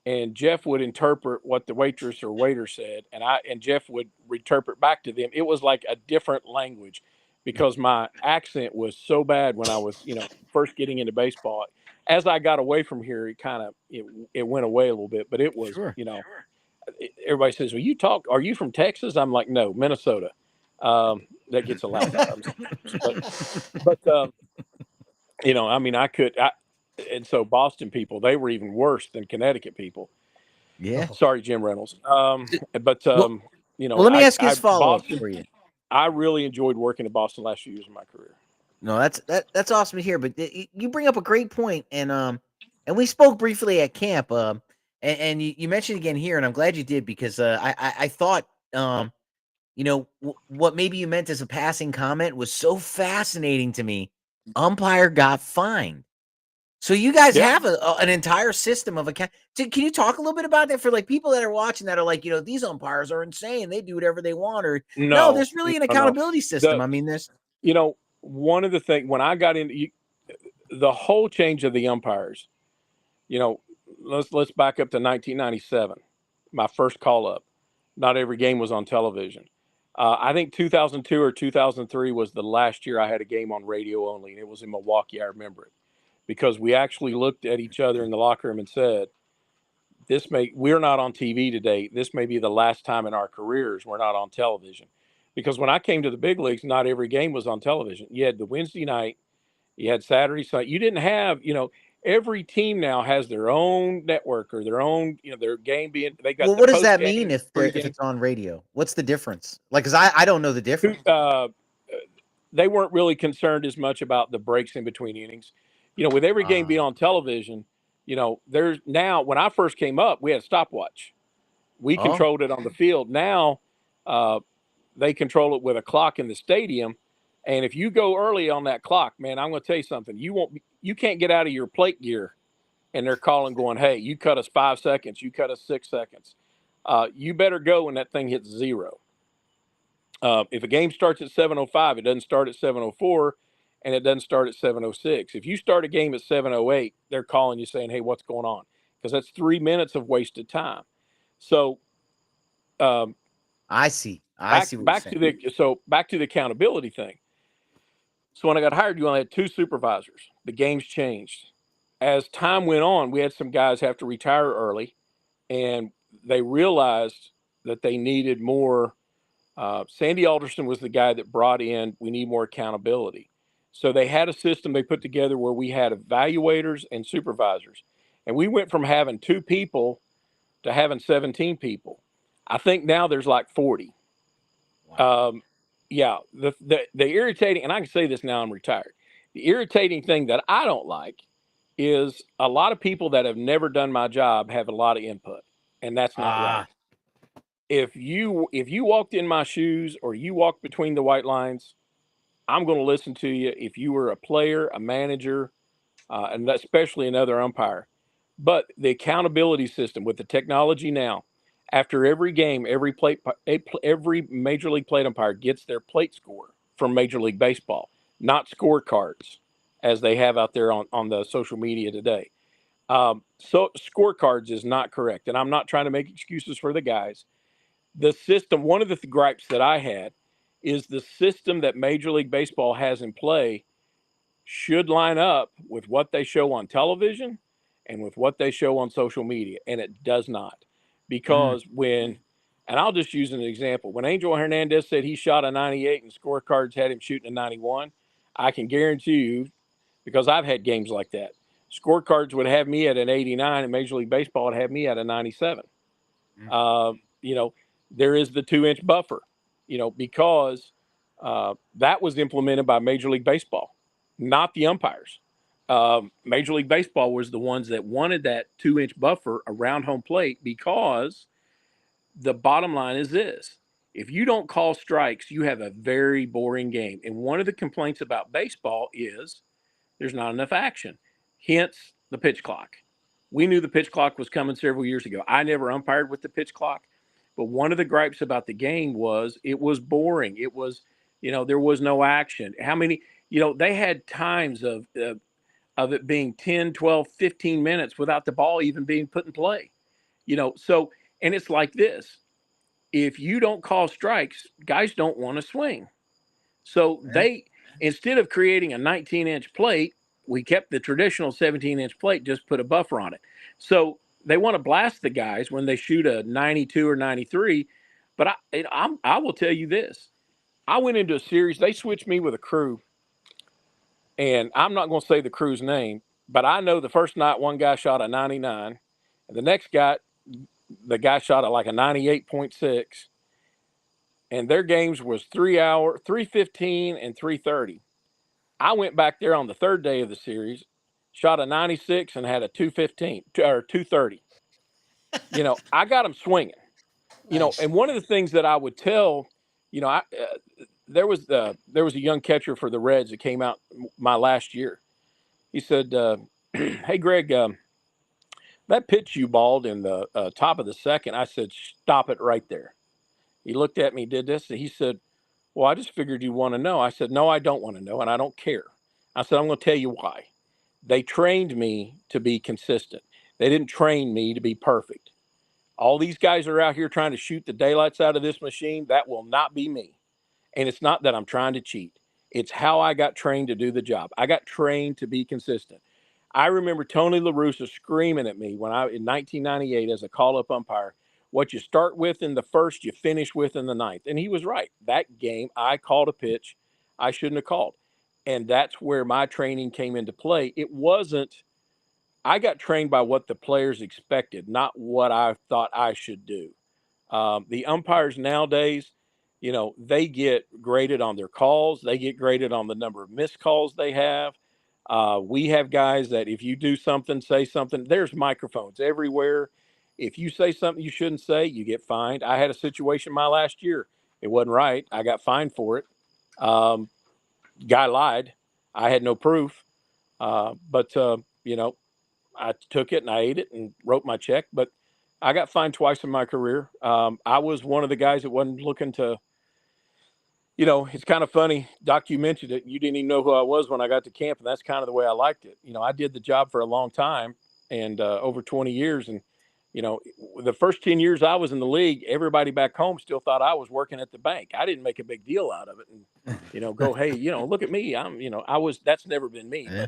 Speaker 3: and Jeff would interpret what the waitress or waiter said, and Jeff would interpret back to them. It was like a different language because my accent was so bad when I was, first getting into baseball. As I got away from here, it went away a little bit, but it was, everybody says, well, are you from Texas? I'm like, no, Minnesota. That gets a lot but and so Boston people, they were even worse than Connecticut people.
Speaker 2: Yeah.
Speaker 3: Sorry, Jim Reynolds.
Speaker 2: Well, let me ask you this follow-up for you.
Speaker 3: I really enjoyed working at Boston last few years of my career.
Speaker 2: No, that's awesome to hear. But you bring up a great point, and we spoke briefly at camp, and you mentioned again here, and I'm glad you did because I thought what maybe you meant as a passing comment was so fascinating to me. Umpire got fined. So you guys have an entire system of account. Can you talk a little bit about that for like people that are watching that are like, these umpires are insane. They do whatever they want. Or no there's really an accountability system. I mean, there's
Speaker 3: one of the things when I got into the whole change of the umpires, let's back up to 1997, my first call up. Not every game was on television. I think 2002 or 2003 was the last year I had a game on radio only, and it was in Milwaukee. I remember it because we actually looked at each other in the locker room and said, we're not on TV today. This may be the last time in our careers we're not on television. Because when I came to the big leagues, not every game was on television. You had the Wednesday night, you had Saturday night. You didn't have, every team now has their own network or their own, their game being. They got.
Speaker 2: Well, what does that mean if it's on radio? What's the difference? Like, because I don't know the difference.
Speaker 3: They weren't really concerned as much about the breaks in between innings. With every game being on television, there's now. When I first came up, we had a stopwatch. We controlled it on the field. Now. They control it with a clock in the stadium. And if you go early on that clock, man, I'm going to tell you something. You can't get out of your plate gear. And they're calling going, hey, you cut us 5 seconds. You cut us 6 seconds. You better go when that thing hits 0. If a game starts at 7:05, it doesn't start at 7:04 and it doesn't start at 7:06. If you start a game at 7:08, they're calling you saying, hey, what's going on? Because that's 3 minutes of wasted time. So,
Speaker 2: I see.
Speaker 3: Back to the accountability thing. So when I got hired, you only had 2 supervisors. The game's changed. As time went on, we had some guys have to retire early, and they realized that they needed more. Sandy Alderson was the guy that brought in, we need more accountability. So they had a system they put together where we had evaluators and supervisors. And we went from having 2 people to having 17 people. I think now there's like 40. Wow. The irritating, and I can say this now I'm retired. The irritating thing that I don't like is a lot of people that have never done my job have a lot of input, and that's not right. If you walked in my shoes or you walked between the white lines, I'm going to listen to you. If you were a player, a manager, and especially another umpire, but the accountability system with the technology now. After every game, every Major League plate umpire gets their plate score from Major League Baseball, not scorecards. as they have out there on the social media today. So scorecards is not correct. And I'm not trying to make excuses for the guys. The system, one of the gripes that I had is the system that Major League Baseball has in play should line up with what they show on television and with what they show on social media. And it does not. Because and I'll just use an example. When Angel Hernandez said he shot a 98 and scorecards had him shooting a 91, I can guarantee you, because I've had games like that, scorecards would have me at an 89 and Major League Baseball would have me at a 97. There is the 2-inch buffer, because that was implemented by Major League Baseball, not the umpires. Major League Baseball was the ones that wanted that 2-inch buffer around home plate, because the bottom line is this: if you don't call strikes, you have a very boring game. And one of the complaints about baseball is there's not enough action, hence the pitch clock. We knew the pitch clock was coming several years ago. I never umpired with the pitch clock, but one of the gripes about the game was it was boring. It was, there was no action. How many, they had times of it being 10, 12, 15 minutes without the ball even being put in play. And it's like this: if you don't call strikes, guys don't want to swing. So they, instead of creating a 19-inch plate, we kept the traditional 17-inch plate, just put a buffer on it. So they want to blast the guys when they shoot a 92 or 93. But I will tell you this: I went into a series, they switched me with a crew, and I'm not going to say the crew's name, but I know the first night one guy shot a 99, and the next guy, the guy shot at like a 98.6, and their games was 3:15 and 3:30. I went back there on the third day of the series, shot a 96 and had a 2:15 or 2:30. I got them swinging.
Speaker 1: Nice.
Speaker 3: And one of the things that I would tell, there was a young catcher for the Reds that came out my last year. He said, "Hey Greg, that pitch you balled in the top of the second." I said, "Stop it right there." He looked at me, did this, and he said, "Well, I just figured you want to know." I said, "No, I don't want to know, and I don't care." I said, "I'm going to tell you why. They trained me to be consistent. They didn't train me to be perfect. All these guys are out here trying to shoot the daylights out of this machine. That will not be me. And it's not that I'm trying to cheat. It's how I got trained to do the job. I got trained to be consistent." I remember Tony La Russa screaming at me in 1998 as a call-up umpire, "What you start with in the first, you finish with in the ninth." And he was right. That game, I called a pitch I shouldn't have called. And that's where my training came into play. I got trained by what the players expected, not what I thought I should do. The umpires nowadays, they get graded on their calls. They get graded on the number of missed calls they have. We have guys that if you do something, say something, there's microphones everywhere. If you say something you shouldn't say, you get fined. I had a situation my last year. It wasn't right. I got fined for it. Guy lied. I had no proof. But I took it and I ate it and wrote my check. But I got fined twice in my career. I was one of the guys that wasn't looking to, it's kind of funny. Doc, you mentioned it. You didn't even know who I was when I got to camp, and that's kind of the way I liked it. I did the job for a long time and over 20 years. And, the first 10 years I was in the league, everybody back home still thought I was working at the bank. I didn't make a big deal out of it and, go, hey, look at me. That's never been me.
Speaker 2: Yeah.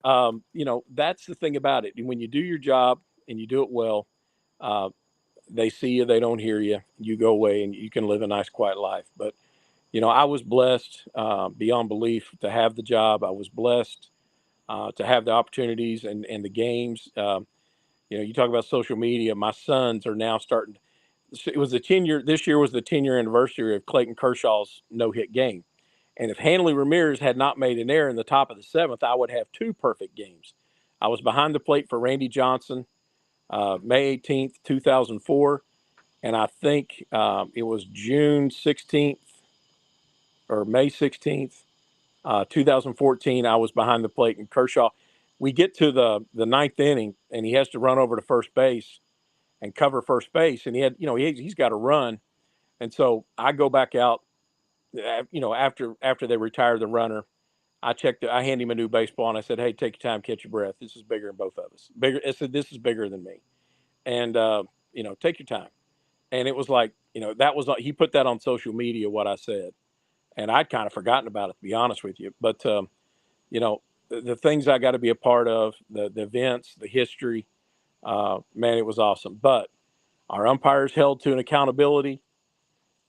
Speaker 3: But, that's the thing about it. When you do your job and you do it well, they see you, they don't hear you, you go away and you can live a nice, quiet life. But, I was blessed beyond belief to have the job. I was blessed to have the opportunities and the games. You talk about social media. My sons are now starting. It was this year was the 10-year anniversary of Clayton Kershaw's no-hit game. And if Hanley Ramirez had not made an error in the top of the seventh, I would have 2 perfect games. I was behind the plate for Randy Johnson, May 18th, 2004. And I think it was June 16th or May 16th, 2014. I was behind the plate, and Kershaw, we get to the ninth inning and he has to run over to first base and cover first base. And he's got to run. And so I go back out, after they retire the runner, I hand him a new baseball and I said, "Hey, take your time, catch your breath. This is bigger than both of us. Bigger." I said, "This is bigger than me, and take your time." And it was like, that was he put that on social media what I said, and I'd kind of forgotten about it, to be honest with you. But the things I got to be a part of, the events, the history, man, it was awesome. But our umpires held to an accountability.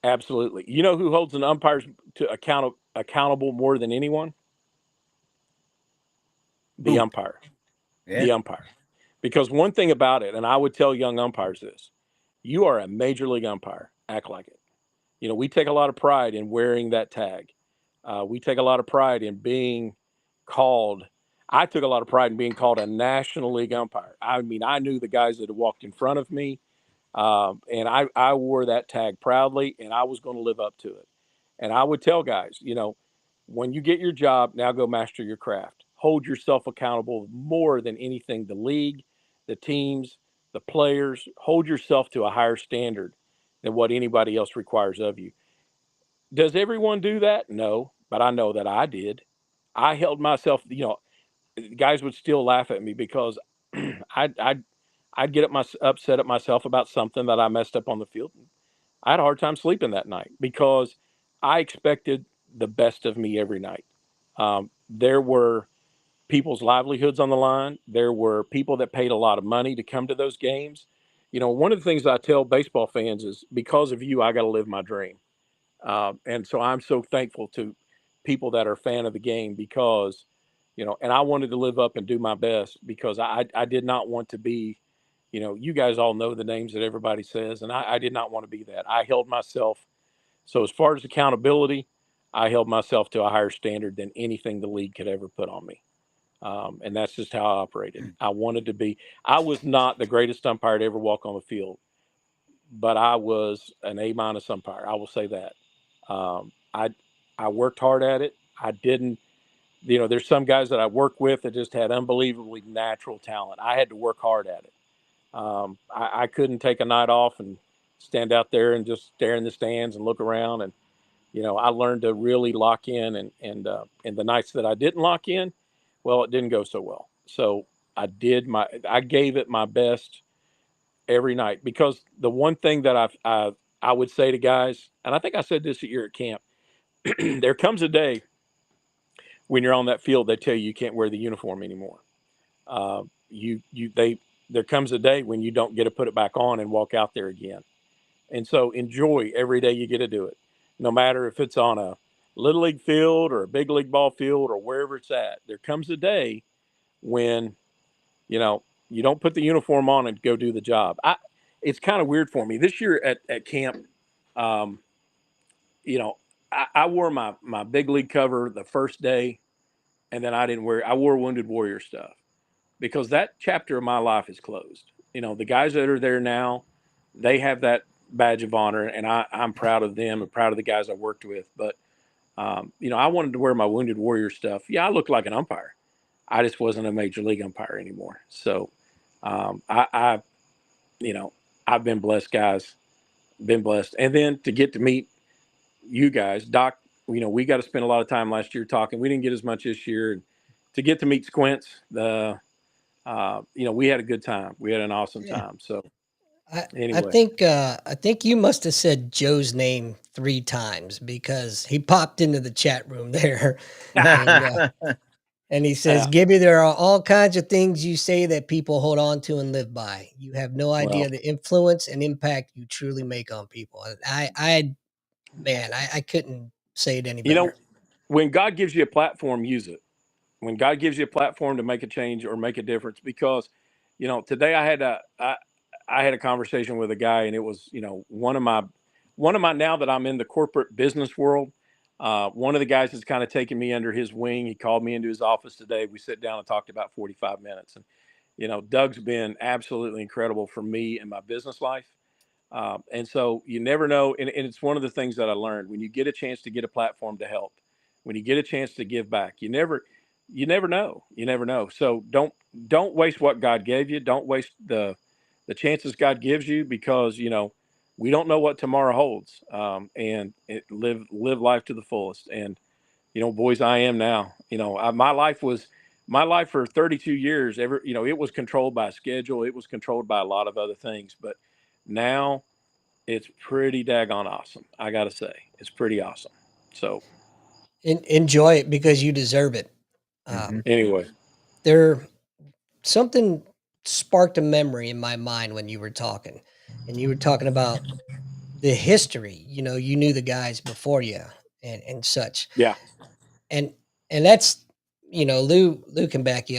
Speaker 3: Absolutely. You know who holds an umpire to accountable more than anyone? The
Speaker 2: Who?
Speaker 3: umpire.
Speaker 2: Yeah.
Speaker 3: The umpire. Because one thing about it, and I would tell young umpires this, you are a major league umpire. Act like it. We take a lot of pride in wearing that tag. We take a lot of pride in being called. I took a lot of pride in being called a National League umpire. I mean, I knew the guys that had walked in front of me, and I wore that tag proudly, and I was going to live up to it. And I would tell guys, when you get your job, now go master your craft. Hold yourself accountable more than anything. The league, the teams, the players, hold yourself to a higher standard than what anybody else requires of you. Does everyone do that? No, but I know that I did. I held myself, guys would still laugh at me because I'd get upset at myself about something that I messed up on the field. I had a hard time sleeping that night because I expected the best of me every night. There were people's livelihoods on the line. There were people that paid a lot of money to come to those games. One of the things I tell baseball fans is because of you, I got to live my dream. And so I'm so thankful to people that are a fan of the game because, and I wanted to live up and do my best because I did not want to be, you guys all know the names that everybody says, and I did not want to be that. I held myself. So as far as accountability, I held myself to a higher standard than anything the league could ever put on me. And that's just how I operated. I wanted to be, I was not the greatest umpire to ever walk on the field, but I was an A- umpire. I will say that. I worked hard at it. I didn't, there's some guys that I work with that just had unbelievably natural talent. I had to work hard at it. I couldn't take a night off and stand out there and just stare in the stands and look around. And, I learned to really lock in and the nights that I didn't lock in, well, it didn't go so well. So I gave it my best every night because the one thing that I would say to guys, and I think I said this at your camp, there comes a day when you're on that field, they tell you can't wear the uniform anymore. Uh, there comes a day when you don't get to put it back on and walk out there again. And so enjoy every day you get to do it, no matter if it's on a little league field or a big league ball field or wherever it's at. There comes a day when, you don't put the uniform on and go do the job. It's kind of weird for me this year at camp. Um, I wore my big league cover the first day, and then I wore Wounded Warrior stuff because that chapter of my life is closed. The guys that are there now, they have that badge of honor, and I'm proud of them and proud of the guys I worked with. But, I wanted to wear my Wounded Warrior stuff. Yeah, I looked like an umpire. I just wasn't a major league umpire anymore. So I I've been blessed, guys, been blessed. And then to get to meet you guys, Doc, we got to spend a lot of time last year talking. We didn't get as much this year. And to get to meet Squints, we had a good time. We had an awesome time. So
Speaker 1: I
Speaker 3: anyway,
Speaker 1: I think you must have said Joe's name 3 times because he popped into the chat room there, and he says, "Gibby, there are all kinds of things you say that people hold on to and live by. You have no idea
Speaker 3: well,
Speaker 1: the influence and impact you truly make on people." And I couldn't say it any better.
Speaker 3: when God gives you a platform, use it. When God gives you a platform to make a change or make a difference, because, today I had a conversation with a guy, and it was, one of my now that I'm in the corporate business world, one of the guys has kind of taken me under his wing. He called me into his office today. We sat down and talked about 45 minutes, and Doug's been absolutely incredible for me in my business life. And so you never know. And it's one of the things that I learned when you get a chance to get a platform to help, when you get a chance to give back, you never know. You never know. So don't waste what God gave you. Don't waste the chances God gives you because, we don't know what tomorrow holds. And live life to the fullest. And, boys, I am now. My life for 32 years. It was controlled by schedule. It was controlled by a lot of other things. But now it's pretty daggone awesome. I got to say, it's pretty awesome. So
Speaker 1: Enjoy it because you deserve it.
Speaker 3: anyway,
Speaker 1: Something sparked a memory in my mind when you were talking, and you were talking about the history. You knew the guys before you and such.
Speaker 3: yeah.
Speaker 1: And that's, Lou can back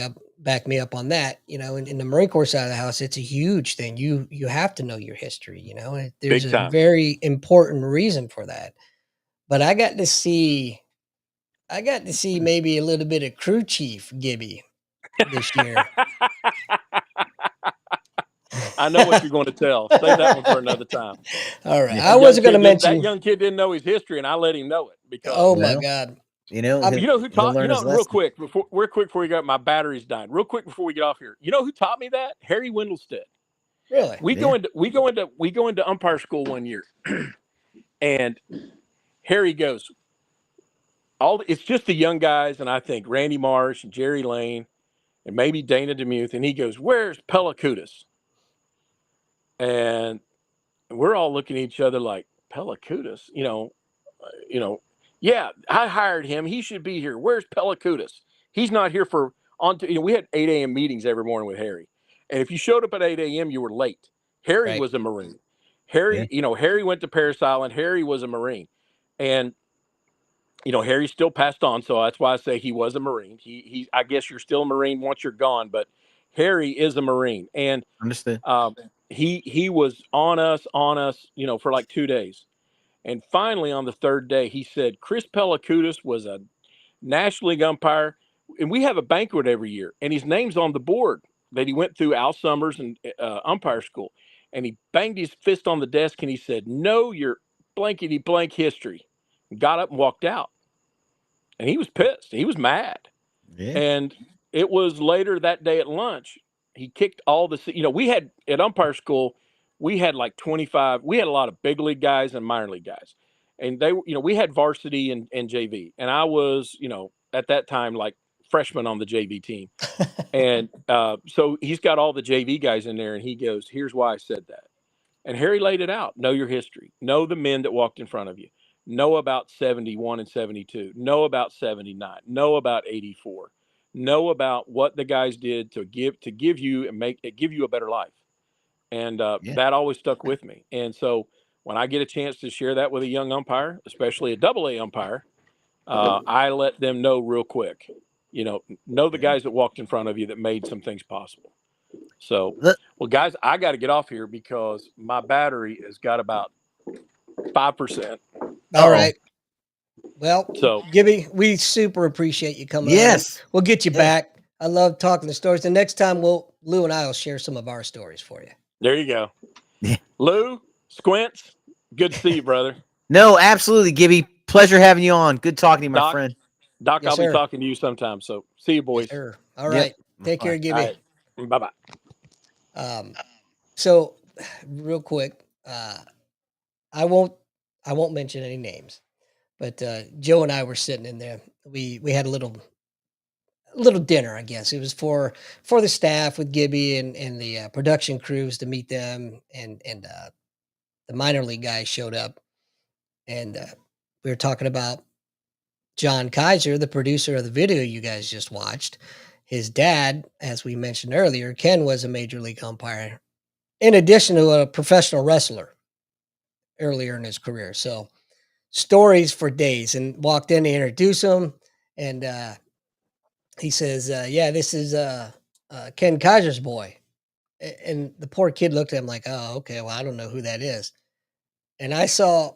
Speaker 1: me up on that. In the Marine Corps side of the house, it's a huge thing. You have to know your history, and there's
Speaker 3: Big
Speaker 1: a
Speaker 3: time.
Speaker 1: very important reason for that. But I got to see maybe a little bit of crew chief Gibby this year.
Speaker 3: I know what you're going to tell. Save that one for another time.
Speaker 1: All right. I wasn't going to mention
Speaker 3: that young kid didn't know his history, and I let him know it because.
Speaker 1: Oh my God!
Speaker 3: You know who taught? Real quick before we got my battery's dying. Real quick before we get off here, you know who taught me that? Harry Wendelstead.
Speaker 1: Really?
Speaker 3: We go into umpire school one year, and Harry goes. It's just the young guys, and I think Randy Marsh and Jerry Lane, and maybe Dana DeMuth, and he goes, "Where's Pellicutis?" And we're all looking at each other like, Pellicutis, yeah, I hired him. He should be here. Where's Pellicutis? He's not here we had 8 a.m. meetings every morning with Harry. And if you showed up at 8 a.m., you were late. Harry was a Marine. Harry, Harry went to Parris Island. Harry was a Marine. And, Harry still passed on. So that's why I say he was a Marine. I guess you're still a Marine once you're gone, but Harry is a Marine. And
Speaker 2: understood.
Speaker 3: He was on us, for like 2 days. And finally, on the third day, he said, Chris Pellicutis was a National League umpire. And we have a banquet every year. And his name's on the board that he went through Al Summers and umpire school. And he banged his fist on the desk and he said, "Know your blankety blank history." And got up and walked out. And he was pissed. He was mad.
Speaker 2: Yeah.
Speaker 3: And it was later that day at lunch. He kicked all the, we had at umpire school, we had like 25, we had a lot of big league guys and minor league guys. And they, we had varsity and JV. And I was, at that time, like freshman on the JV team. And so he's got all the JV guys in there and he goes, "Here's why I said that." And Harry laid it out. Know your history. Know the men that walked in front of you. Know about 71 and 72. Know about 79. Know about 84. Know about what the guys did to give you and give you a better life. And that always stuck with me. And so when I get a chance to share that with a young umpire, especially a AA umpire, I let them know real quick. Know the guys that walked in front of you that made some things possible. So, well, guys, I got to get off here because my battery has got about 5%.
Speaker 1: All right. Well, so Gibby, we super appreciate you coming.
Speaker 2: Yes,
Speaker 1: we'll get you back. I love talking the stories. The next time, Lou and I will share some of our stories for you.
Speaker 3: There you go. Yeah. Lou, Squints, good to see you, brother.
Speaker 2: No, absolutely, Gibby. Pleasure having you on. Good talking to you, my friend.
Speaker 3: Doc, yes, I'll be talking to you sometime. So see you, boys.
Speaker 1: Yes, all right. Yep. Take care, Gibby.
Speaker 3: Right.
Speaker 1: Bye-bye. So real quick, I won't mention any names, but Joe and I were sitting in there. We had a little dinner, I guess. It was for the staff with Gibby and the production crews to meet them, and the minor league guys showed up, and we were talking about John Kaiser, the producer of the video you guys just watched. His dad, as we mentioned earlier, Ken, was a major league umpire, in addition to a professional wrestler earlier in his career. So stories for days. And walked in to introduce him, and he says, "Yeah, this is Ken Kaiser's boy." And the poor kid looked at him like, "Oh, okay, well, I don't know who that is." And I saw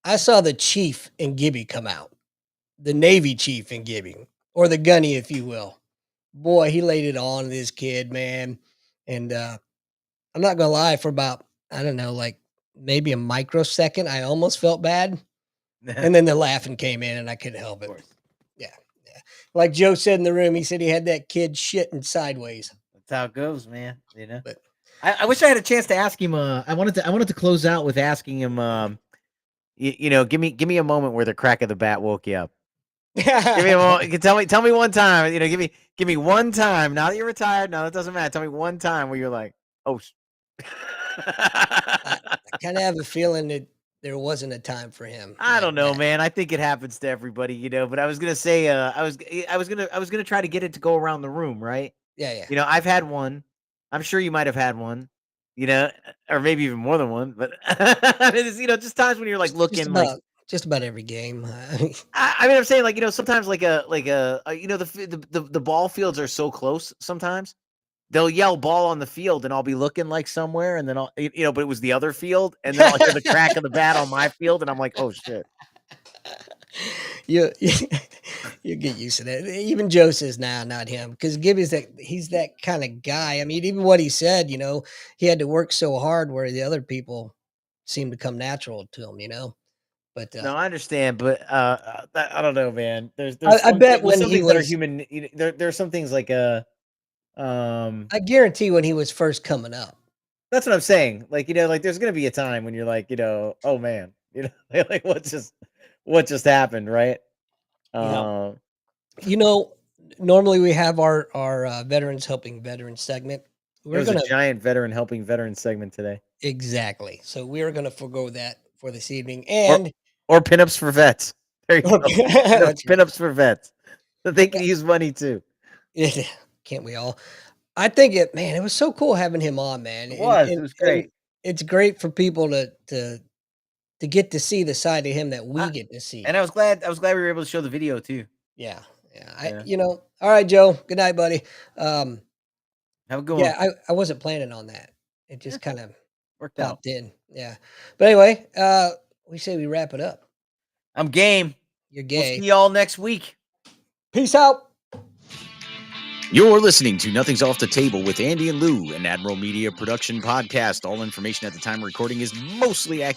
Speaker 1: the chief in Gibby come out, the Navy chief in Gibby, or the gunny, if you will. Boy, he laid it on this kid, man. And I'm not gonna lie, for about, I don't know, like maybe a microsecond, I almost felt bad. And then the laughing came in and I couldn't help it. Yeah. Like Joe said in the room, he said he had that kid shitting sideways.
Speaker 2: That's how it goes, man. But I wish I had a chance to ask him. I wanted to close out with asking him. Give me a moment where the crack of the bat woke you up. Give me one. Tell me one time. You know, give me one time. Now that you're retired, no, that doesn't matter. Tell me one time where you're like, oh.
Speaker 1: I kind of have a feeling that there wasn't a time for him.
Speaker 2: I
Speaker 1: Like
Speaker 2: don't know,
Speaker 1: that.
Speaker 2: man. I think it happens to everybody, you know. But I was gonna say, I was gonna try to get it to go around the room, right?
Speaker 1: Yeah, yeah.
Speaker 2: You know, I've had one. I'm sure you might have had one. You know, or maybe even more than one. But it's, you know, just times when you're like looking like.
Speaker 1: Just about every game.
Speaker 2: I mean, I'm saying like, you know, sometimes like you know, the ball fields are so close. Sometimes they'll yell ball on the field, and I'll be looking like somewhere, and then you know, but it was the other field, and then I'll hear the crack of the bat on my field, and I'm like, oh shit.
Speaker 1: you get used to that. Even Joe says, "Nah, not him," because he's that kind of guy. I mean, even what he said, you know, he had to work so hard where the other people seem to come natural to him, you know. But
Speaker 2: No, I understand, but I don't know, man. There's
Speaker 1: I bet when
Speaker 2: some
Speaker 1: he
Speaker 2: things that are
Speaker 1: was,
Speaker 2: human. You know, there are some things like
Speaker 1: I guarantee when he was first coming up.
Speaker 2: That's what I'm saying. Like, you know, like there's gonna be a time when you're like, you know, oh man, you know, like what just happened, right?
Speaker 1: Yeah. You know, normally we have our veterans helping veterans segment.
Speaker 2: There was a giant veteran helping veterans segment today.
Speaker 1: Exactly. So we are gonna forego that for this evening, and
Speaker 2: or pinups for vets. There you go. Pinups for vets. So they can use money too.
Speaker 1: Yeah, can't we all? I think it was so cool having him on, man.
Speaker 2: It was great.
Speaker 1: It's great for people to get to see the side of him that we get to see.
Speaker 2: And I was glad we were able to show the video too.
Speaker 1: Yeah. You know, all right, Joe. Good night, buddy.
Speaker 2: Have a good one.
Speaker 1: Yeah, I wasn't planning on that. It just kind of
Speaker 2: worked
Speaker 1: popped in. Yeah. But anyway, we say we wrap it up.
Speaker 2: I'm game.
Speaker 1: You're gay.
Speaker 2: We'll see y'all next week.
Speaker 1: Peace out.
Speaker 13: You're listening to Nothing's Off the Table with Andy and Lou, an Admiral Media production podcast. All information at the time of recording is mostly accurate.